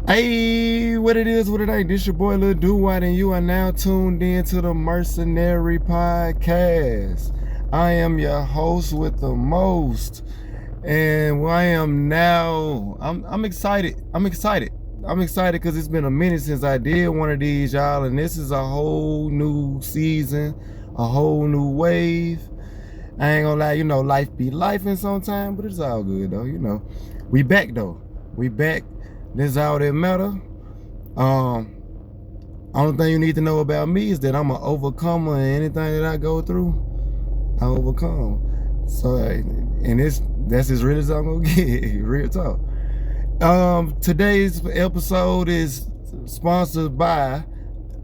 Hey, what it is, what it ain't. This your boy Lil Duwatt, and you are now tuned in to the Mercenary podcast. I am your host with the most, and I am now. I'm excited. I'm excited because it's been a minute since I did one of these, y'all, and this is a whole new season, a whole new wave. I ain't gonna lie, life be lifing sometime, but it's all good though. We back though. We back. This is all that matter. Only thing you need to know about me is that I'm an overcomer, and anything that I go through, I overcome. So, and that's as real as I'm gonna get. Real talk. Today's episode is sponsored by,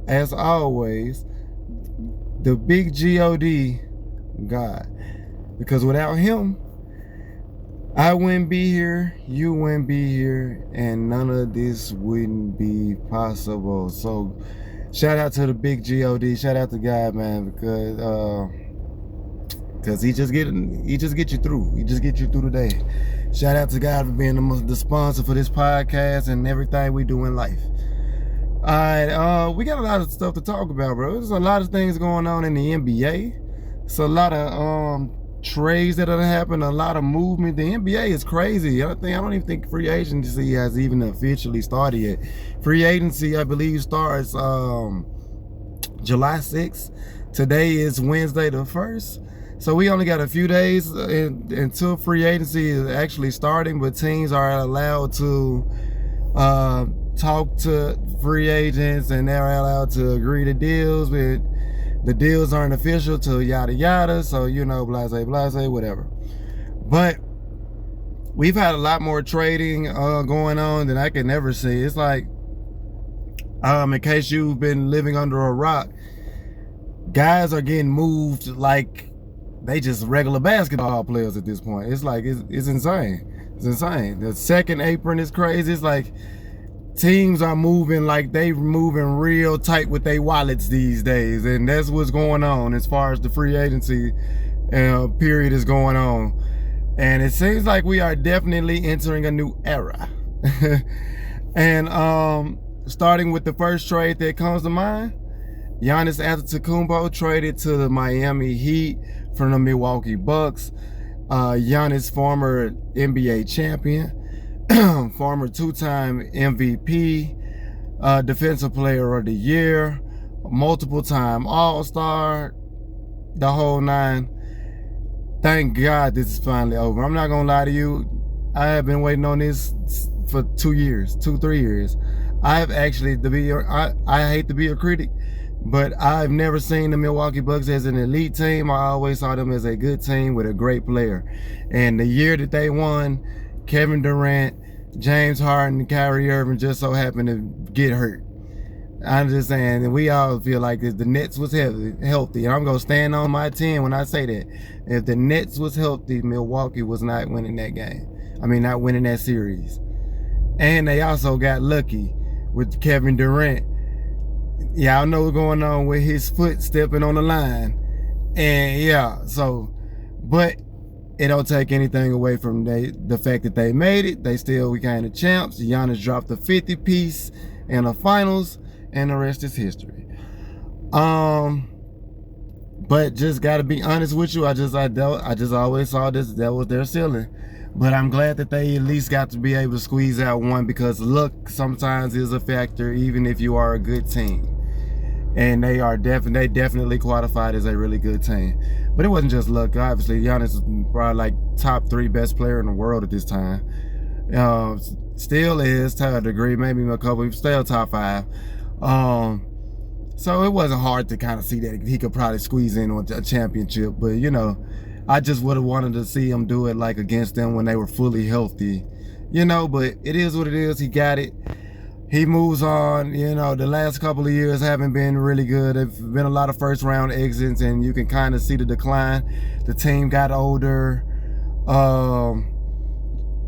as always, the big God. Because without him, I wouldn't be here, you wouldn't be here, and none of this wouldn't be possible. So shout out to the big God, shout out to God, man, because he just get you through. He just get you through the day. Shout out to God for being the sponsor for this podcast and everything we do in life. All right, we got a lot of stuff to talk about, bro. There's a lot of things going on in the NBA. It's a lot of trades that have happened, a lot of movement. The NBA is crazy. I don't even think free agency has even officially started yet. Free agency, I believe, starts July 6th. Today is Wednesday the 1st. So we only got a few days until free agency is actually starting, but teams are allowed to talk to free agents, and they're allowed to agree to deals, but the deals aren't official till yada yada, so blase blase, whatever. But we've had a lot more trading going on than I can ever see. It's like, in case you've been living under a rock, guys are getting moved like they just regular basketball players at this point. It's like it's insane. It's insane. The second apron is crazy. It's like teams are moving like they moving real tight with their wallets these days, and that's what's going on as far as the free agency period is going on. And it seems like we are definitely entering a new era. And starting with the first trade that comes to mind, Giannis Antetokounmpo traded to the Miami Heat from the Milwaukee Bucks. Giannis, former NBA champion, former two-time MVP, defensive player of the year, multiple-time All-Star, the whole nine. Thank God this is finally over. I'm not gonna lie to you, I have been waiting on this for 3 years. I have actually, I hate to be a critic, but I've never seen the Milwaukee Bucks as an elite team. I always saw them as a good team with a great player. And the year that they won, Kevin Durant, James Harden, and Kyrie Irving just so happened to get hurt. I'm just saying, and we all feel like if the Nets was healthy, and I'm going to stand on my 10 when I say that. If the Nets was healthy, Milwaukee was not winning that game. Not winning that series. And they also got lucky with Kevin Durant. Y'all know what's going on with his foot stepping on the line. And yeah, so, but it don't take anything away from the fact that they made it. They still became the champs. Giannis dropped a 50-piece in the finals, and the rest is history. But just gotta be honest with you, I just always saw that was their ceiling. But I'm glad that they at least got to be able to squeeze out one, because luck sometimes is a factor, even if you are a good team. And they definitely qualified as a really good team. But it wasn't just luck. Obviously, Giannis is probably like top 3 best player in the world at this time. Still is to a degree, maybe a couple, still top 5. So it wasn't hard to kind of see that he could probably squeeze in on a championship. But I just would have wanted to see him do it like against them when they were fully healthy. But it is what it is. He got it. He moves on. The last couple of years haven't been really good. There've been a lot of first round exits, and you can kind of see the decline. The team got older.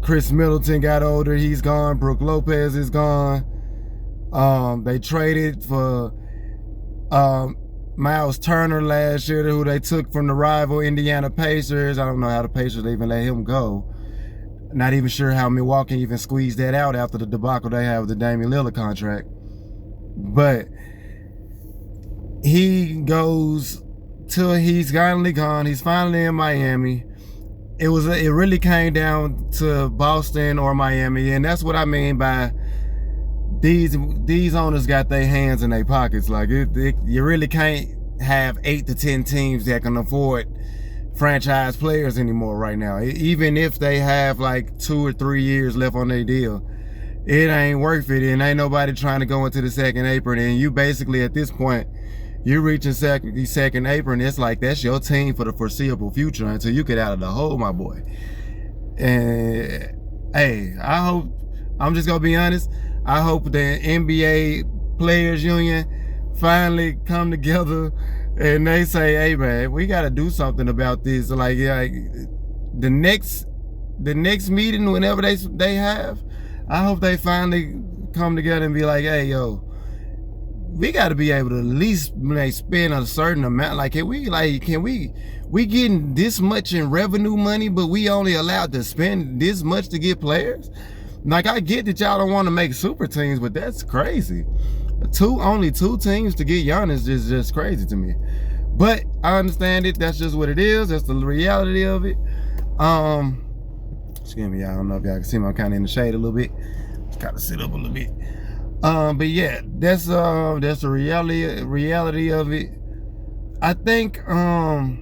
Chris Middleton got older. He's gone. Brook Lopez is gone. They traded for Miles Turner last year, who they took from the rival Indiana Pacers. I don't know how the Pacers even let him go. Not even sure how Milwaukee even squeezed that out after the debacle they have with the Damian Lillard contract. But he goes till he's finally gone. He's finally in Miami. It really came down to Boston or Miami, and that's what I mean by these owners got their hands in their pockets. Like you really can't have 8 to 10 teams that can afford franchise players anymore right now. Even if they have like 2 or 3 years left on their deal, it ain't worth it, and ain't nobody trying to go into the second apron. And you basically at this point, you're reaching second apron. It's like that's your team for the foreseeable future until you get out of the hole, my boy. And hey, I'm just gonna be honest, I hope the NBA Players Union finally come together and they say, hey man, we gotta do something about this. Like the next meeting, whenever they have, I hope they finally come together and be like, hey yo, we gotta be able to at least spend a certain amount. Like can we getting this much in revenue money, but we only allowed to spend this much to get players? Like I get that y'all don't want to make super teams, but that's crazy. Only two teams to get Giannis is just crazy to me. But I understand it. That's just what it is. That's the reality of it. Excuse me, I don't know if y'all can see me. I'm kind of in the shade a little bit. Just gotta sit up a little bit. But yeah, that's the reality of it. I think now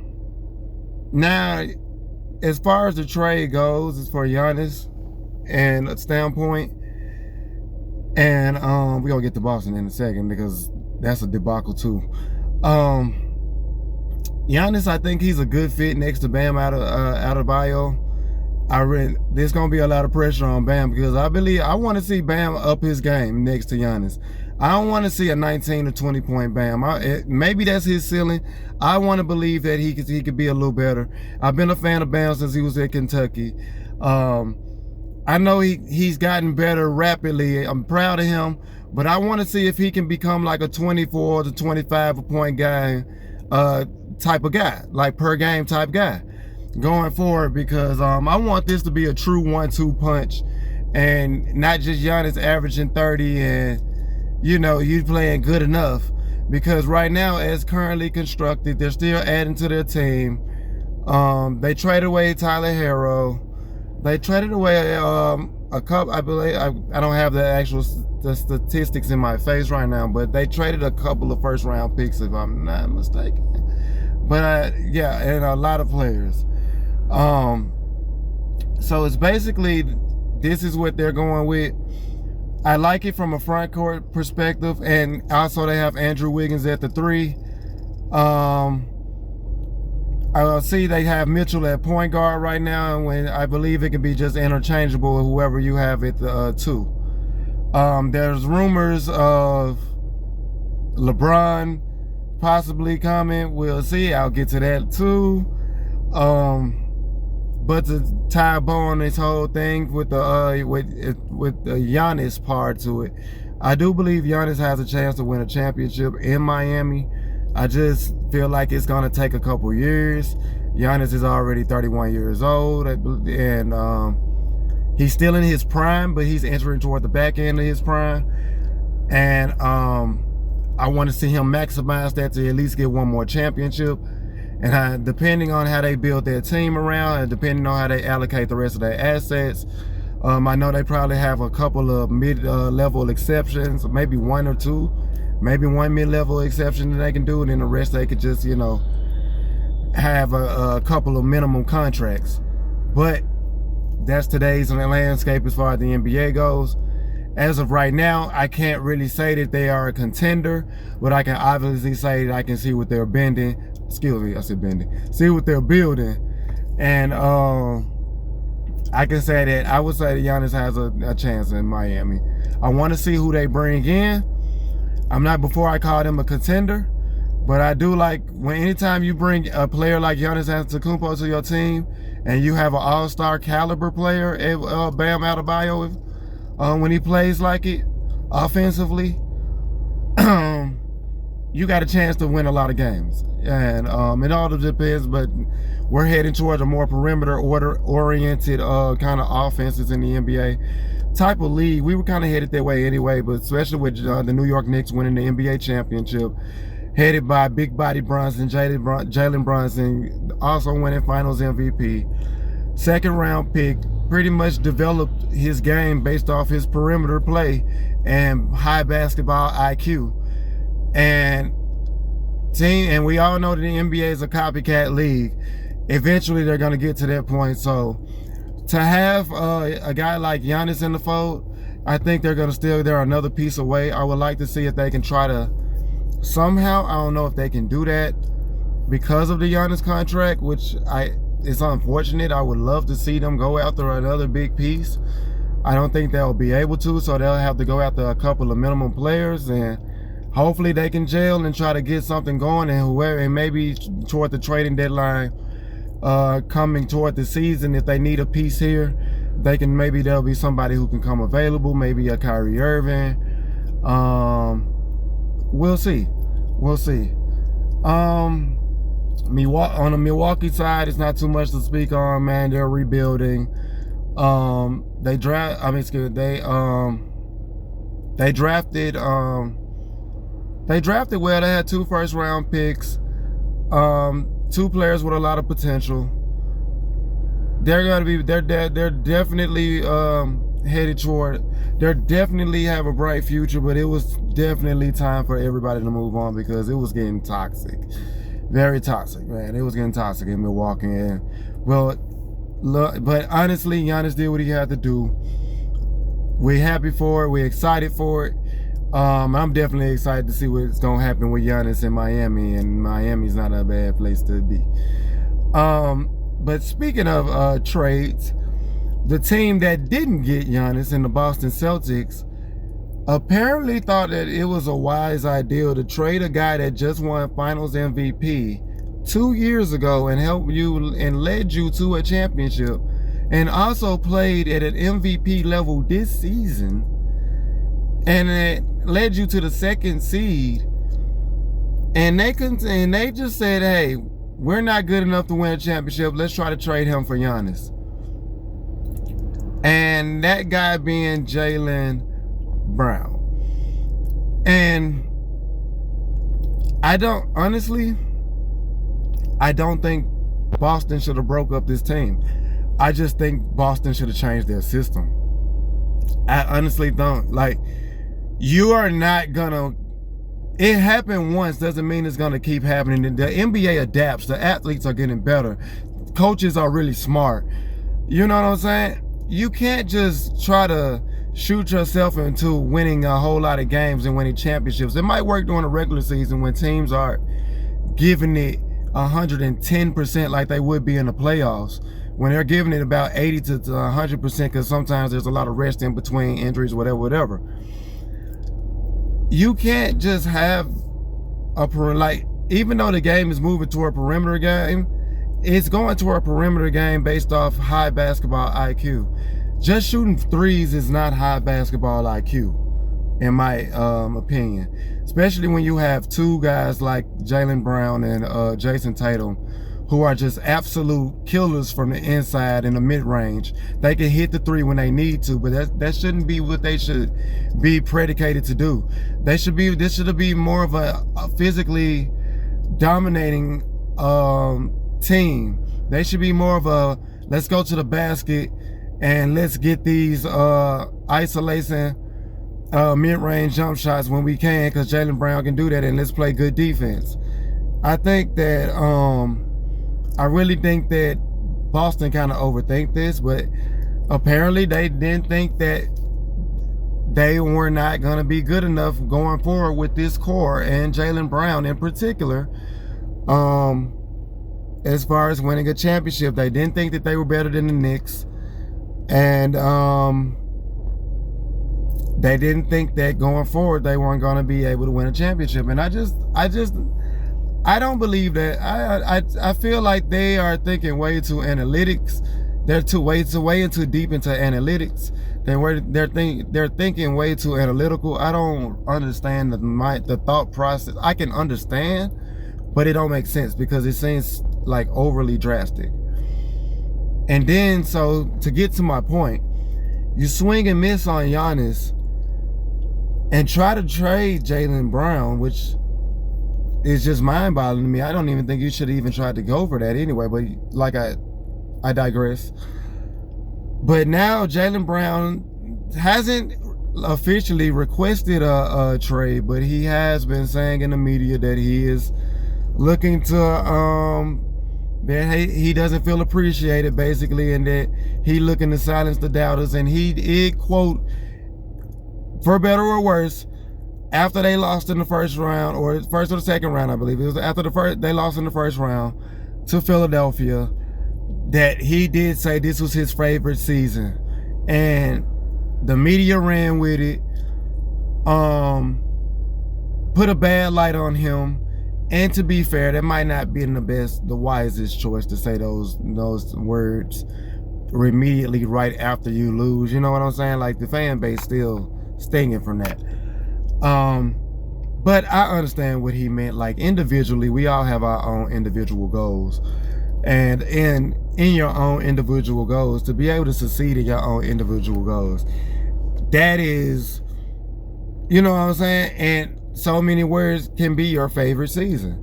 as far as the trade goes, as for Giannis and a standpoint. And we're gonna get to Boston in a second because that's a debacle too. Giannis, I think he's a good fit next to Bam Adebayo. There's gonna be a lot of pressure on Bam because I want to see Bam up his game next to Giannis. I don't want to see a 19 or 20 point Bam. Maybe that's his ceiling. I want to believe that he could be a little better. I've been a fan of Bam since he was at Kentucky. I know he's gotten better rapidly. I'm proud of him, but I want to see if he can become like a 24 to 25 point guy, type of guy, like per game type guy going forward, because I want this to be a true 1-2 punch and not just Giannis averaging 30 and you playing good enough, because right now as currently constructed, they're still adding to their team. They traded away Tyler Hero. They traded away a couple, I believe, I don't have the statistics in my face right now, but they traded a couple of first round picks if I'm not mistaken. But yeah, and a lot of players. So it's basically, this is what they're going with. I like it from a front court perspective, and also they have Andrew Wiggins at the 3. I see they have Mitchell at point guard right now, and when I believe it can be just interchangeable with whoever you have at the 2. There's rumors of LeBron possibly coming. We'll see. I'll get to that too. But to tie a bow on this whole thing with the Giannis part to it, I do believe Giannis has a chance to win a championship in Miami. I just feel like it's gonna take a couple years. Giannis is already 31 years old, and he's still in his prime, but he's entering toward the back end of his prime. And I want to see him maximize that to at least get one more championship. And depending on how they build their team around, and depending on how they allocate the rest of their assets, I know they probably have a couple of mid-level exceptions, maybe 1 or 2. Maybe 1 mid-level exception that they can do, and then the rest they could just, have a couple of minimum contracts. But that's today's landscape as far as the NBA goes. As of right now, I can't really say that they are a contender, but I can obviously say that I can see what they're bending. Excuse me, I said bending. See what they're building. And I can say that I would say that Giannis has a chance in Miami. I want to see who they bring in. I'm not before I call them a contender, but I do like anytime you bring a player like Giannis Antetokounmpo to your team, and you have an all-star caliber player, Bam Adebayo, when he plays like it offensively, you got a chance to win a lot of games. And it all depends, but we're heading towards a more perimeter oriented kind of offenses in the NBA type of league. We were kind of headed that way anyway, but especially with the New York Knicks winning the NBA championship, headed by big body Brunson, Jalen Brunson, also winning Finals MVP, second round pick, pretty much developed his game based off his perimeter play and high basketball IQ. And we all know that the NBA is a copycat league. Eventually they're going to get to that point. So to have a guy like Giannis in the fold, I think they're another piece away. I would like to see if they can try to somehow, I don't know if they can do that because of the Giannis contract, which it's unfortunate. I would love to see them go after another big piece. I don't think they'll be able to, so they'll have to go after a couple of minimum players, and hopefully they can gel and try to get something going, and maybe toward the trading deadline coming toward the season, if they need a piece here, there'll be somebody who can come available, maybe a Kyrie Irving. We'll see. On the Milwaukee side, it's not too much to speak on, man. They're rebuilding. They drafted well. They had 2 first-round picks, 2 players with a lot of potential. They're definitely headed toward. They definitely have a bright future, but it was definitely time for everybody to move on because it was getting toxic, very toxic, man. It was getting toxic in Milwaukee, but honestly, Giannis did what he had to do. We're happy for it. We're excited for it. I'm definitely excited to see what's going to happen with Giannis in Miami, and Miami's not a bad place to be. But speaking of trades, the team that didn't get Giannis in the Boston Celtics apparently thought that it was a wise idea to trade a guy that just won Finals MVP 2 years ago and helped you and led you to a championship, and also played at an MVP level this season, and it led you to the 2nd seed, and they just said, hey, we're not good enough to win a championship, let's try to trade him for Giannis. And that guy being Jaylen Brown. And I don't think Boston should have broke up this team. I just think Boston should have changed their system. I honestly don't. Like, you are not gonna, it happened once doesn't mean it's gonna keep happening. The NBA adapts. The athletes are getting better. Coaches are really smart. You know what I'm saying? You can't just try to shoot yourself into winning a whole lot of games and winning championships. It might work during the regular season when teams are giving it 110% like they would be in the playoffs. When they're giving it about 80 to 100%, because sometimes there's a lot of rest in between injuries, whatever. You can't just have even though the game is moving toward a perimeter game, it's going toward a perimeter game based off high basketball IQ. Just shooting threes is not high basketball IQ, in my opinion. Especially when you have 2 guys like Jaylen Brown and Jason Tatum, who are just absolute killers from the inside in the mid-range. They can hit the 3 when they need to, but that shouldn't be what they should be predicated to do. This should be more of a physically dominating team. They should be more of a, let's go to the basket and let's get these isolation mid-range jump shots when we can, because Jaylen Brown can do that, and let's play good defense. I think that I really think that Boston kind of overthink this, but apparently they didn't think that they were not going to be good enough going forward with this core, and Jaylen Brown in particular. As far as winning a championship, they didn't think that they were better than the Knicks, and they didn't think that going forward they weren't going to be able to win a championship. And I don't believe that. I feel like they are thinking way too analytics. They're way too deep into analytics. They're thinking way too analytical. I don't understand the thought process. I can understand, but it don't make sense because it seems like overly drastic. And then, so to get to my point, you swing and miss on Giannis and try to trade Jaylen Brown, which is just mind-boggling to me. I don't even think you should even try to go for that anyway, but like I digress. But now Jaylen Brown hasn't officially requested a trade, but he has been saying in the media that he is looking to that he doesn't feel appreciated, basically, and that he looking to silence the doubters. And he did quote, for better or worse, after they lost in the first round, or first or the second round, I believe it was after they lost in the first round to Philadelphia, that he did say this was his favorite season, and the media ran with it, put a bad light on him. And to be fair, that might not be the wisest choice to say those words immediately right after you lose. You know what I'm saying? Like, the fan base still stinging from that. But I understand what he meant. Like, individually, we all have our own individual goals. And in your own individual goals, to be able to succeed in your own individual goals, that is, you know what I'm saying? And so many words can be your favorite season.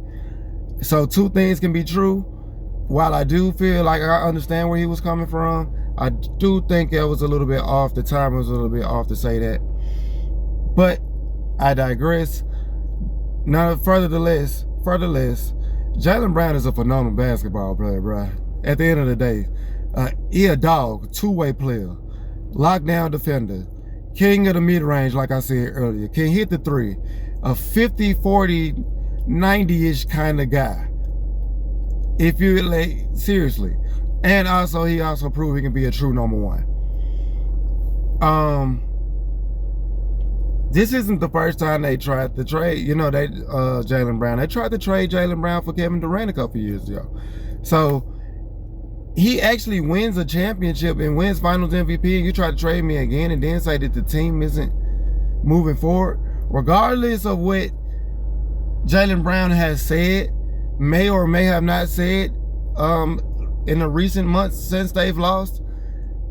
So two things can be true. While I do feel like I understand where he was coming from, I do think it was a little bit off. The time was a little bit off to say that. But I digress. Now, furtherless, Jaylen Brown is a phenomenal basketball player, bro. At the end of the day, he a dog, two-way player, lockdown defender, king of the mid-range, like I said earlier, can hit the three, a 50, 40, 90-ish kind of guy. If you, like, seriously. And also, he also proved he can be a true number one. This isn't the first time they tried to trade, Jaylen Brown. They tried to trade Jaylen Brown for Kevin Durant a couple years ago. So he actually wins a championship and wins Finals MVP, and you try to trade me again and then say that the team isn't moving forward. Regardless of what Jaylen Brown has said, may or may have not said in the recent months since they've lost,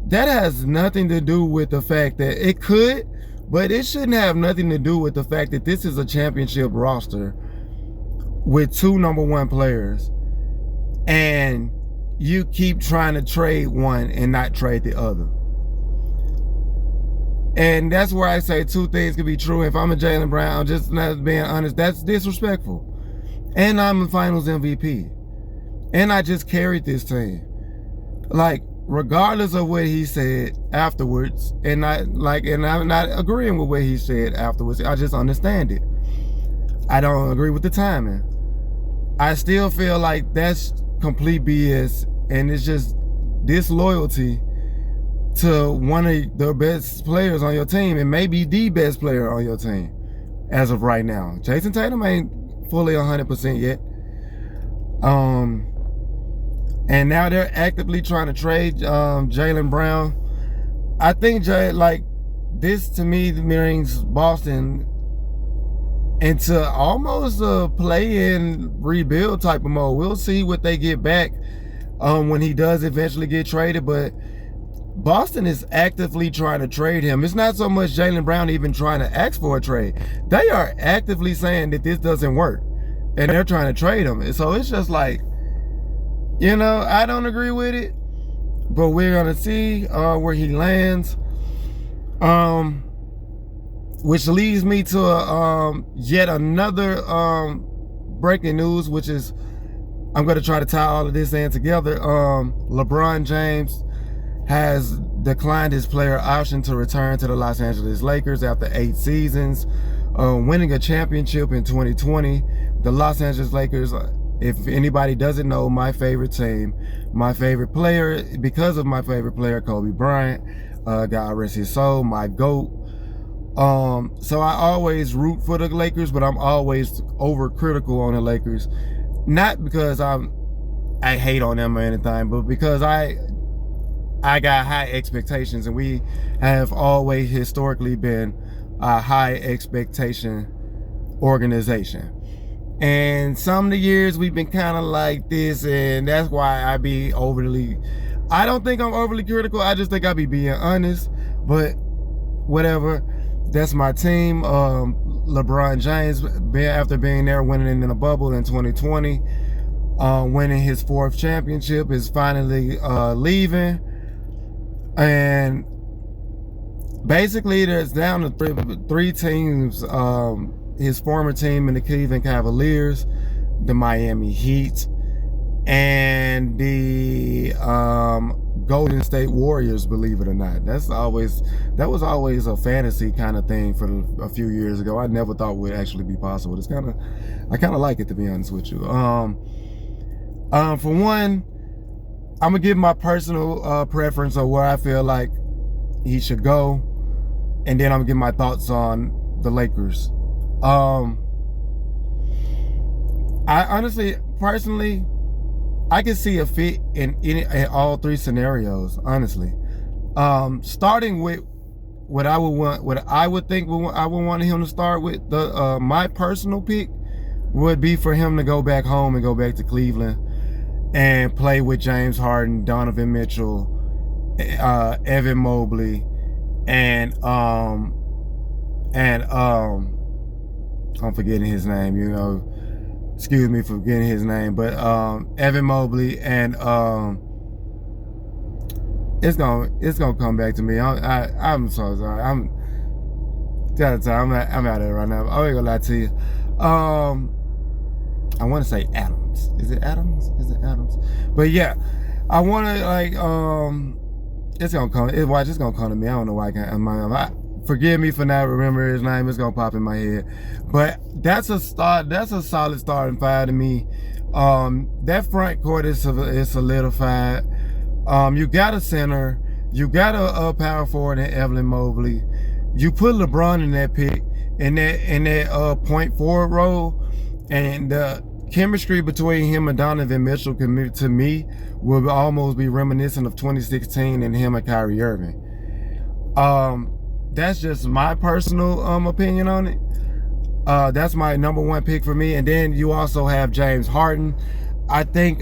that has nothing to do with the fact that it could, but it shouldn't have nothing to do with the fact that this is a championship roster with two number one players, and you keep trying to trade one and not trade the other. And that's where I say two things can be true. If I'm a Jaylen Brown, just not being honest, that's disrespectfful. And I'm a Finals MVP. And I just carried this team. Like, regardless of what he said afterwards, and I'm not agreeing with what he said afterwards, I just understand it. I don't agree with the timing. I still feel like that's complete BS, and it's just disloyalty to one of the best players on your team, and maybe the best player on your team as of right now. Jason Tatum ain't fully 100% yet. And now they're actively trying to trade Jaylen Brown. I think this to me brings Boston into almost a play-in rebuild type of mode. We'll see what they get back when he does eventually get traded, but Boston is actively trying to trade him. It's not so much Jaylen Brown even trying to ask for a trade. They are actively saying that this doesn't work, and they're trying to trade him. And so it's just like, I don't agree with it, but we're going to see where he lands. Which leads me to yet another breaking news, which is, I'm going to try to tie all of this in together. LeBron James has declined his player option to return to the Los Angeles Lakers after 8 seasons, winning a championship in 2020. The Los Angeles Lakers, if anybody doesn't know, my favorite team, my favorite player, because of my favorite player, Kobe Bryant, God rest his soul, my GOAT. So I always root for the Lakers, but I'm always overcritical on the Lakers. Not because I hate on them or anything, but because I got high expectations, and we have always historically been a high expectation organization. And some of the years we've been kind of like this, and that's why I don't think I'm overly critical. I just think I be being honest, but whatever. That's my team. LeBron James, after being there, winning in the bubble in 2020, winning his 4th championship, is finally leaving. And basically there's down to three teams. His former team in the Cleveland Cavaliers, the Miami Heat, and the Golden State Warriors, believe it or not. That was always a fantasy kind of thing for a few years ago. I never thought would actually be possible. I kind of like it, to be honest with you. For one, I'm gonna give my personal preference of where I feel like he should go, and then I'm gonna give my thoughts on the Lakers. I honestly, personally, I can see a fit in all three scenarios. Honestly, starting with what I would want him to start with. My personal pick would be for him to go back home and go back to Cleveland and play with James Harden, Donovan Mitchell, Evan Mobley, and I'm forgetting his name, excuse me for forgetting his name, but Evan Mobley, and it's gonna come back to me. I'm so sorry. I'm out of it right now. I ain't gonna lie to you. I want to say Adams. Is it Adams? But yeah, I want to it's gonna come. It's gonna come to me. I don't know why I can't. Forgive me for not remembering his name. It's gonna pop in my head. But that's a start. That's a solid starting five to me. That front court is solidified. You got a center. You got a power forward in Evan Mobley. You put LeBron in that pick, in that point forward role, and the chemistry between him and Donovan Mitchell, to me, will almost be reminiscent of 2016 and him and Kyrie Irving. That's just my personal opinion on it. That's my number one pick for me. And then you also have James Harden. I think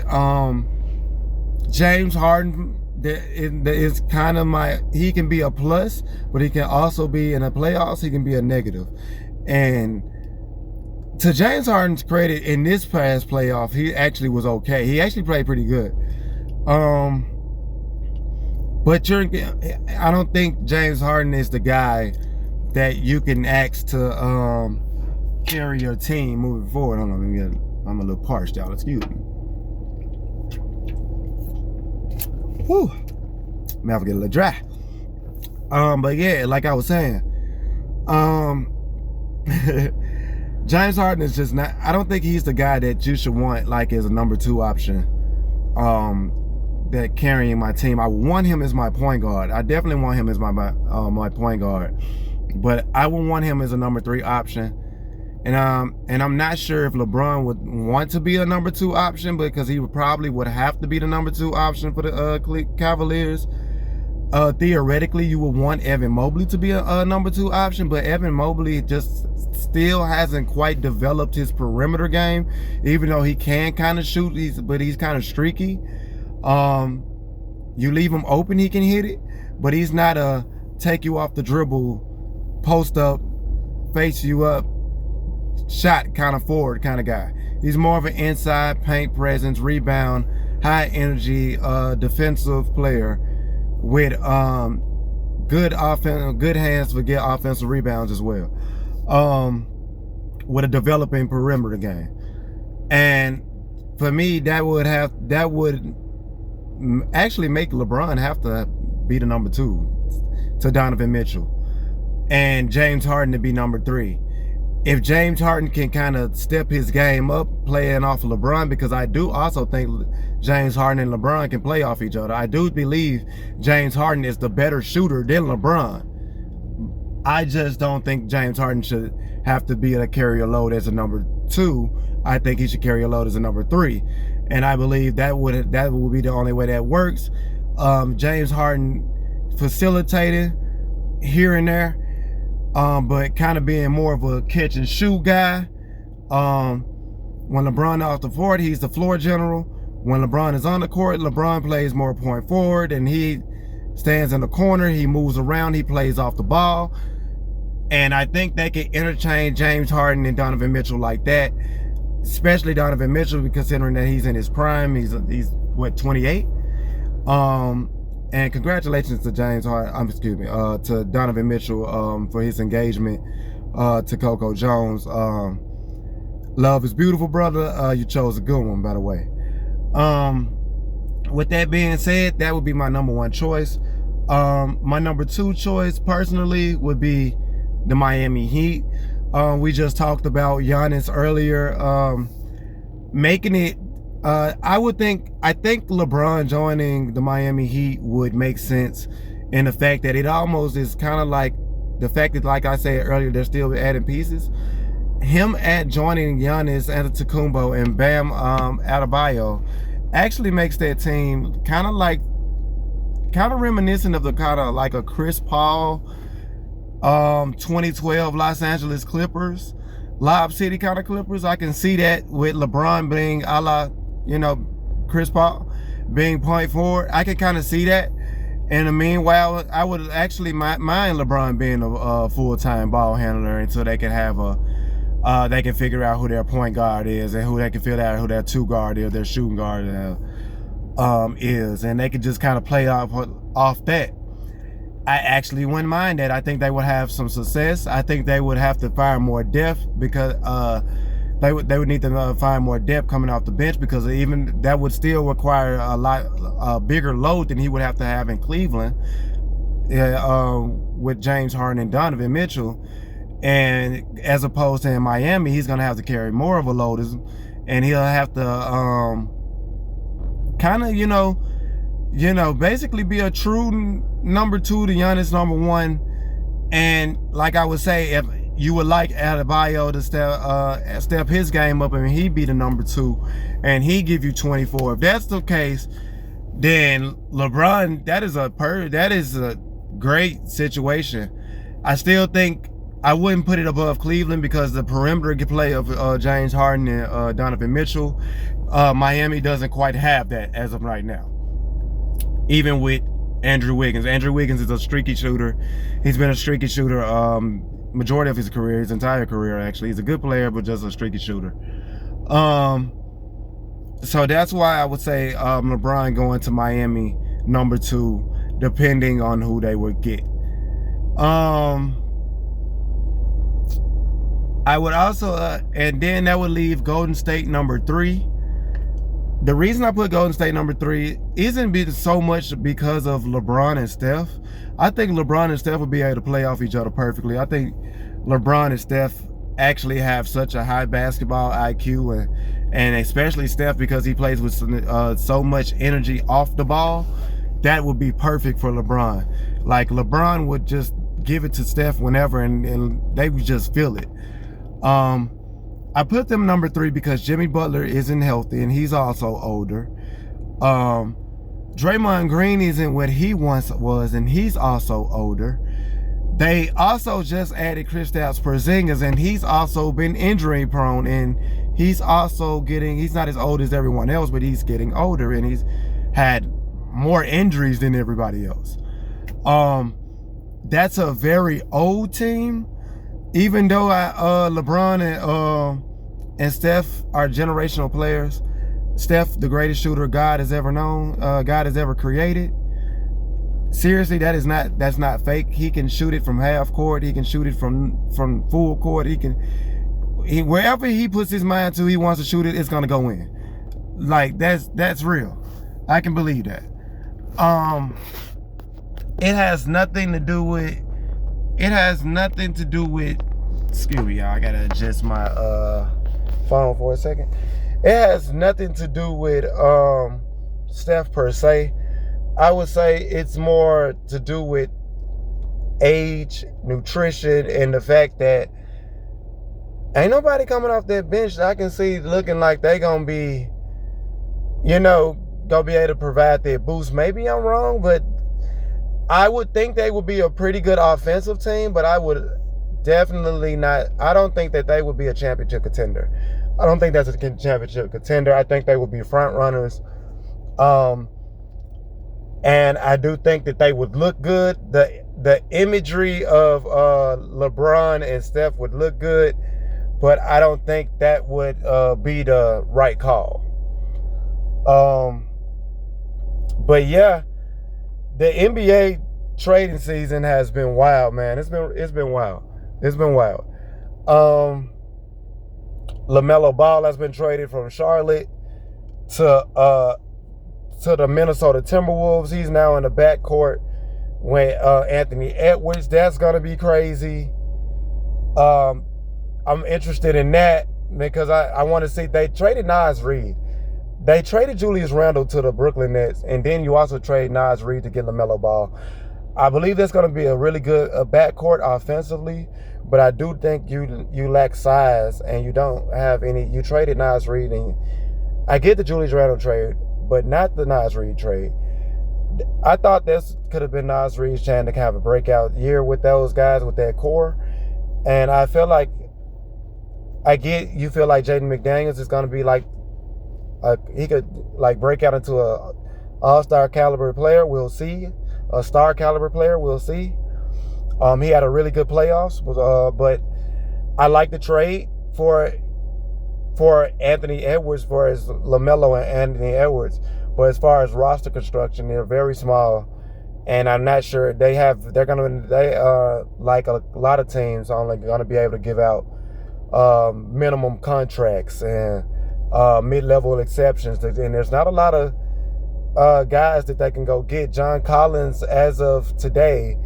James Harden is kind of he can be a plus, but he can also be, in the playoffs, he can be a negative. And to James Harden's credit, in this past playoff, he actually was okay. He actually played pretty good. But I don't think James Harden is the guy that you can ask to carry your team moving forward. Hold on, I'm a little parched, y'all. Excuse me. Whew. Mouth get a little dry. But yeah, like I was saying, James Harden is just not. I don't think he's the guy that you should want like as a number 2 option. That carrying my team. I want him as my point guard. I definitely want him as my point guard, but I would want him as a number 3 option. And I'm not sure if LeBron would want to be a number 2 option, because he probably would have to be the number 2 option for the Cavaliers. Theoretically, you would want Evan Mobley to be a number 2 option, but Evan Mobley just still hasn't quite developed his perimeter game, even though he can kind of shoot, but he's kind of streaky. You leave him open, he can hit it, but he's not a take you off the dribble, post up, face you up, shot kind of forward kind of guy. He's more of an inside paint presence, rebound, high energy, defensive player with good hands to get offensive rebounds as well. With a developing perimeter game. And for me, that would actually make LeBron have to be the number 2 to Donovan Mitchell, and James Harden to be number 3. If James Harden can kind of step his game up playing off of LeBron, because I do also think James Harden and LeBron can play off each other. I do believe James Harden is the better shooter than LeBron. I just don't think James Harden should have to be a carrier load as a number 2. I think he should carry a load as a number 3. And I believe that would be the only way that works. James Harden facilitating here and there, but kind of being more of a catch and shoot guy. When LeBron off the court, he's the floor general. When LeBron is on the court, LeBron plays more point forward, and he stands in the corner. He moves around. He plays off the ball. And I think they can interchange James Harden and Donovan Mitchell like that, especially Donovan Mitchell, considering that he's in his prime. He's what, 28? And congratulations to James Harden. To Donovan Mitchell for his engagement to Coco Jones. Love is beautiful, brother. You chose a good one, by the way. With that being said, that would be my number one choice. My number two choice, personally, would be the Miami Heat. We just talked about Giannis earlier, making it. I think LeBron joining the Miami Heat would make sense in the fact that it almost is kind of like the fact that, like I said earlier, they're still adding pieces. Him joining Giannis Antetokounmpo and Bam Adebayo actually makes that team kind of reminiscent of the kind of like a Chris Paul 2012 Los Angeles Clippers, Lob City kind of Clippers. I can see that with LeBron being a la, Chris Paul being point forward. I can kind of see that. In the meanwhile, I would actually mind LeBron being a full-time ball handler until they can have they can figure out who their point guard is and who they can figure out who their two guard is, their shooting guard is, and they could just kind of play off that. I actually wouldn't mind that. I think they would have some success. I think they would have to find more depth because they would need to find more depth coming off the bench, because even that would still require a bigger load than he would have to have in Cleveland with James Harden and Donovan Mitchell. And as opposed to in Miami, he's going to have to carry more of a load, and he'll have to kind of, basically be a true number two to Giannis number one. And like I would say, if you would like Adebayo to step his game up and he be the number two and he give you 24, if that's the case, then LeBron, that is a great situation. I still think I wouldn't put it above Cleveland because the perimeter play of James Harden and Donovan Mitchell, Miami doesn't quite have that as of right now. Even with Andrew Wiggins. Andrew Wiggins is a streaky shooter. He's been a streaky shooter majority of his career, his entire career actually. He's a good player, but just a streaky shooter. So that's why I would say LeBron going to Miami number two, depending on who they would get. I would also, and then that would leave Golden State number three. The reason I put Golden State number three isn't so much because of LeBron and Steph. I think LeBron and Steph will be able to play off each other perfectly. I think LeBron and Steph actually have such a high basketball IQ, and especially Steph, because he plays with so much energy off the ball. That would be perfect for LeBron. Like, LeBron would just give it to Steph whenever, and they would just feel it. I put them number three because Jimmy Butler isn't healthy and he's also older. Draymond Green isn't what he once was and he's also older. They also just added Kristaps Porzingis and he's also been injury prone, and he's not as old as everyone else, but he's getting older and he's had more injuries than everybody else. That's a very old team. Even though LeBron and Steph are generational players, Steph, the greatest shooter God has ever known, God has ever created. Seriously, that's not fake. He can shoot it from half court. He can shoot it from full court. Wherever he puts his mind to, he wants to shoot it, it's gonna go in. Like, that's real. I can believe that. It has nothing to do with. Excuse me, y'all. I gotta adjust my phone for a second. It has nothing to do with Steph per se. I would say it's more to do with age, nutrition, and the fact that ain't nobody coming off that bench that I can see looking like they gonna be, gonna be able to provide that boost. Maybe I'm wrong, but I would think they would be a pretty good offensive team, but I would definitely not. I don't think that they would be a championship contender. I don't think that's a championship contender. I think they would be front runners. And I do think that they would look good. The imagery of LeBron and Steph would look good, but I don't think that would be the right call. But yeah, the NBA trading season has been wild, man. It's been wild. It's been wild. LaMelo Ball has been traded from Charlotte to the Minnesota Timberwolves. He's now in the backcourt with Anthony Edwards. That's gonna be crazy. I'm interested in that because I want to see. They traded Naz Reid. They traded Julius Randle to the Brooklyn Nets, and then you also trade Naz Reid to get LaMelo Ball. I believe that's going to be a really good backcourt offensively, but I do think you lack size and you don't have any. You traded Naz Reid, and I get the Julius Randle trade, but not the Naz Reid trade. I thought this could have been Naz Reid's chance to have a breakout year with those guys, with that core, and I feel like you feel like Jaden McDaniels is going to be like he could like break out into a all-star caliber player. We'll see. A star caliber player. We'll see. He had a really good playoffs, but I like the trade for Anthony Edwards, for his LaMelo and Anthony Edwards. But as far as roster construction, they're very small, and I'm not sure they like a lot of teams only going to be able to give out minimum contracts and mid-level exceptions, and there's not a lot of guys that they can go get. John Collins, as of today,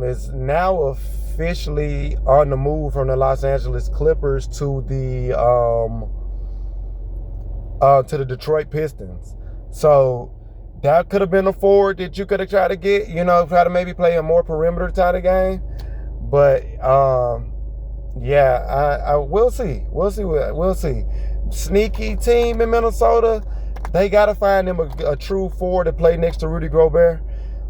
is now officially on the move from the Los Angeles Clippers to the Detroit Pistons. So that could have been a forward that you could have tried to get, try to maybe play a more perimeter type of game. But yeah, I will see. We'll see. Sneaky team in Minnesota. They got to find them a true forward to play next to Rudy Gobert.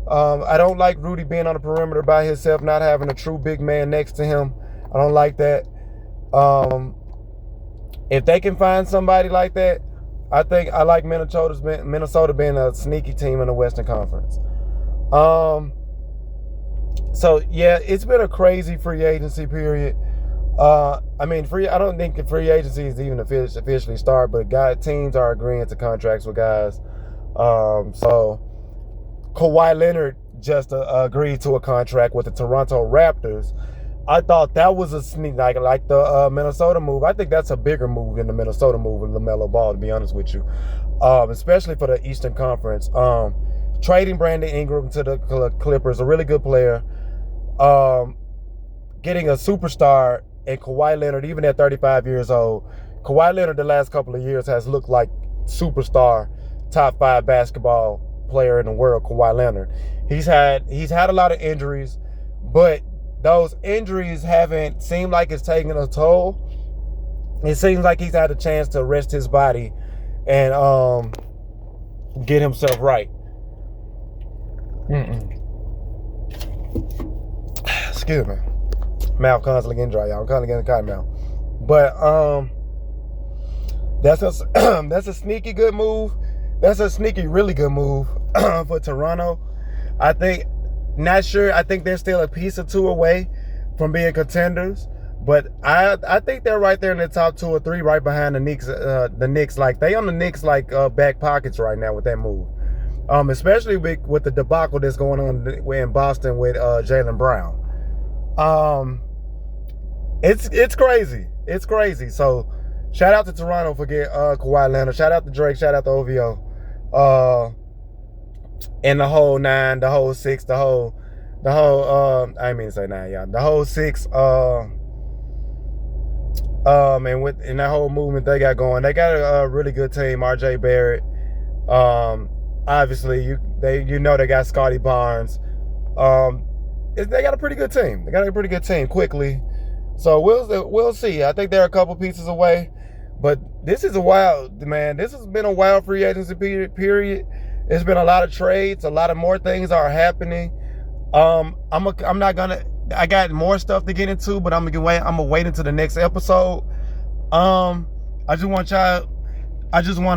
I don't like Rudy being on the perimeter by himself, not having a true big man next to him. I don't like that. If they can find somebody like that, I think I like Minnesota being a sneaky team in the Western Conference. So yeah, it's been a crazy free agency period. I don't think free agency is even officially started, but teams are agreeing to contracts with guys. So Kawhi Leonard just agreed to a contract with the Toronto Raptors. I thought that was a sneak, like the Minnesota move. I think that's a bigger move than the Minnesota move with LaMelo Ball, to be honest with you, especially for the Eastern Conference. Trading Brandon Ingram to the Clippers, a really good player. Getting a superstar and Kawhi Leonard, even at 35 years old, Kawhi Leonard the last couple of years has looked like superstar, top 5 basketball player in the world. Kawhi Leonard. He's had a lot of injuries, but those injuries haven't seemed like it's taking a toll. It seems like he's had a chance to rest his body and get himself right. Excuse me. Mouth constantly getting dry, y'all. I'm constantly getting cotton mouth. But that's a sneaky good move. That's a sneaky really good move for Toronto. I think they're still a piece or two away from being contenders. But I think they're right there in the top 2 or 3, right behind the Knicks. The Knicks, like they on the Knicks like back pockets right now with that move. Especially with the debacle that's going on in Boston with Jaylen Brown. It's crazy. It's crazy. So shout out to Toronto for getting Kawhi Leonard. Shout out to Drake. Shout out to OVO. And the whole 9, the whole 6, the whole I didn't mean to say 9, y'all. The whole 6 and in that whole movement they got going. They got a really good team. RJ Barrett. Obviously they got Scotty Barnes. They got a pretty good team. Quickly. So we'll see. I think they're a couple pieces away. But this is a wild, man. This has been a wild free agency period. It's been a lot of trades. A lot of more things are happening. I'm not gonna. I got more stuff to get into, but I'm gonna wait until the next episode. I just want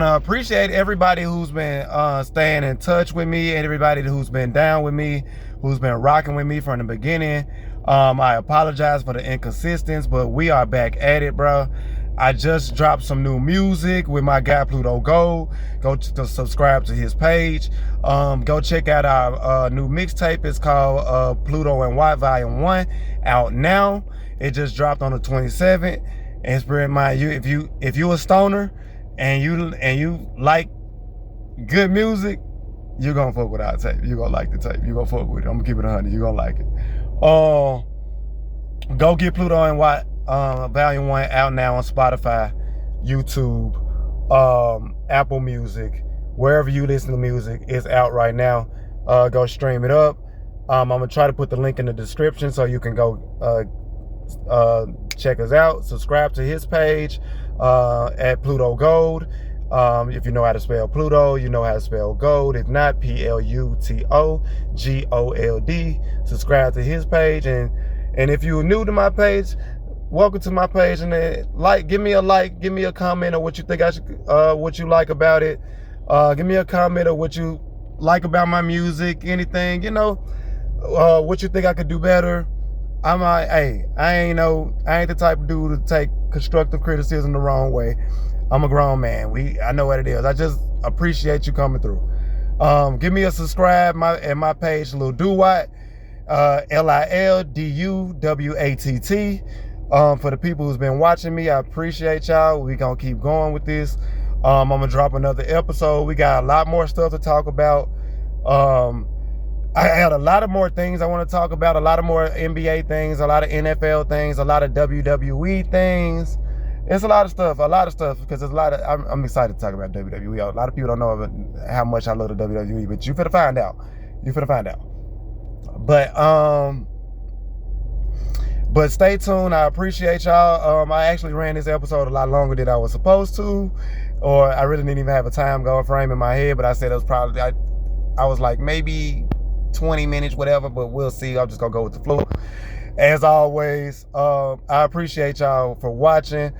to appreciate everybody who's been staying in touch with me, and everybody who's been down with me, who's been rocking with me from the beginning. I apologize for the inconsistency, but we are back at it, bro. I just dropped some new music with my guy Pluto Gold. Go subscribe to his page. Go check out our new mixtape. It's called Pluto and Watt Volume 1, out now. It just dropped on the 27th. And spirit mind you, if you a stoner and you like good music, you're gonna fuck with our tape. You're gonna like the tape. You're gonna fuck with it. I'm gonna keep it 100. You're gonna like it. Go get Pluto and Watt Volume 1 out now on Spotify, YouTube, Apple Music, wherever you listen to music. It's out right now. Go stream it up. I'm gonna try to put the link in the description so you can go check us out. Subscribe to his page at Pluto Gold. If you know how to spell Pluto, you know how to spell gold. If not, PLUTOGOLD. Subscribe to his page, and if you're new to my page, welcome to my page. And then give me a comment on what you think what you like about it. Give me a comment on what you like about my music, anything, what you think I could do better. I ain't the type of dude to take constructive criticism the wrong way. I'm a grown man. I know what it is. I just appreciate you coming through. Give me a subscribe at my page, Lil Duwatt, LILDUWATT. For the people who's been watching me, I appreciate y'all. We gonna keep going with this. I'm gonna drop another episode. We got a lot more stuff to talk about. I had a lot of more things I want to talk about, a lot of more NBA things, a lot of NFL things, a lot of WWE things. It's a lot of stuff, because there's a lot of, I'm excited to talk about WWE. A lot of people don't know how much I love the WWE, but you finna find out. But stay tuned. I appreciate y'all. I actually ran this episode a lot longer than I was supposed to, or I really didn't even have a time going frame in my head, but I said it was probably, I was like maybe 20 minutes, whatever, but we'll see. I'm just gonna go with the flow. As always, I appreciate y'all for watching.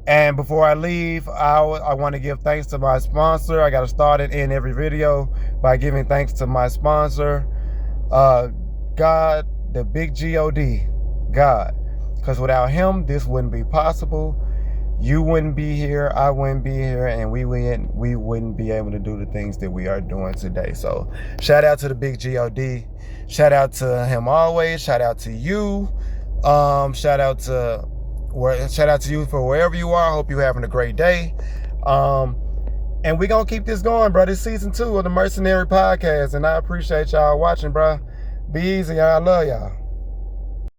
And before I leave, I want to give thanks to my sponsor. I got to start it in every video by giving thanks to my sponsor, God, the big G-O-D, God. Because without him, this wouldn't be possible. You wouldn't be here, I wouldn't be here, and we wouldn't be able to do the things that we are doing today. So shout out to the big G-O-D. Shout out to him always. Shout out to you. Shout out to you for wherever you are. I hope you're having a great day. And we're going to keep this going, bro. This season 2 of the Mercenary podcast, and I appreciate y'all watching, bro. Be easy, y'all. I love y'all.